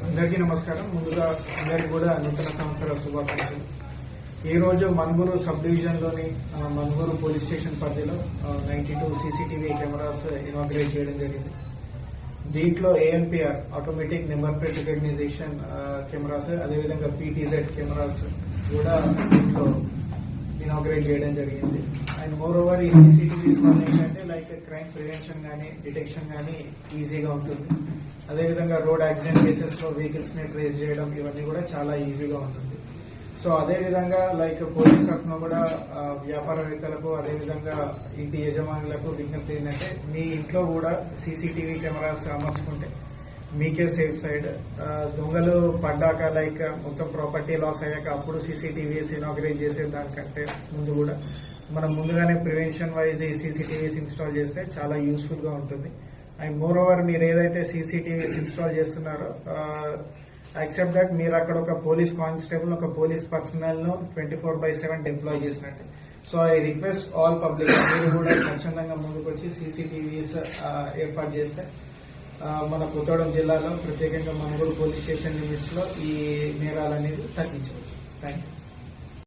అందరికీ నమస్కారం. ముందుగా అందరికీ కూడా నూతన సంవత్సర శుభాకాంక్షలు. ఈ రోజు మనుగురు సబ్ డివిజన్ లోని మనుగురు పోలీస్ స్టేషన్ పరిధిలో 92 సీసీటీవీ కెమెరాస్ ఇనాగ్రేట్ చేయడం జరిగింది. దీంట్లో ANPR automatic number plate recognition cameras, అదేవిధంగా పీటీజెడ్ కెమెరాస్ కూడా దీంట్లో ఇనాగ్రేట్ చేయడం జరిగింది. అండ్ మోర్ ఓవర్ ఈ సీసీటీవీస్ వల్ల ఏంటంటే లైక్ క్రైమ్ ప్రివెన్షన్ కానీ డిటెక్షన్ కానీ ఈజీగా ఉంటుంది. అదేవిధంగా రోడ్ యాక్సిడెంట్ కేసెస్ లో వెహికల్స్ ని ట్రేస్ చేయడం ఇవన్నీ కూడా చాలా ఈజీగా ఉంటుంది. సో అదేవిధంగా లైక్ పోలీస్ తరఫున కూడా వ్యాపారవేత్తలకు అదేవిధంగా ఇంటి యజమానులకు విజ్ఞప్తి ఏంటంటే మీ ఇంట్లో కూడా సీసీటీవీ కెమెరాస్ అమర్చుకుంటే మీకే సేఫ్ సైడ్. దొంగలు పడ్డాక లైక్ మొత్తం ప్రాపర్టీ లాస్ అయ్యాక అప్పుడు సీసీటీవీస్ ఇనాగ్రేట్ చేసే దానికంటే ముందు కూడా మనం ముందుగానే ప్రివెన్షన్ వైజ్ ఈ సీసీటీవీస్ ఇన్స్టాల్ చేస్తే చాలా యూస్ఫుల్ గా ఉంటుంది. అండ్ మోర్ ఓవర్ మీరు ఏదైతే సీసీటీవీస్ ఇన్స్టాల్ చేస్తున్నారో యాక్సెప్ట్ దట్ మీరు అక్కడ ఒక పోలీస్ కానిస్టేబుల్ ఒక పోలీస్ పర్సనల్ ను 24/7 డిప్లాయ్ చేసినట్టు. So I request all public మీరు కూడా స్వచ్ఛందంగా ముందుకు వచ్చి సీసీటీవీస్ ఏర్పాటు చేస్తే మన కొత్తగూడెం జిల్లాలో ప్రత్యేకంగా మనుగోడు పోలీస్ స్టేషన్ లిమిట్స్ లో ఈ నేరాలు అనేది తగ్గించవచ్చు. Thank you.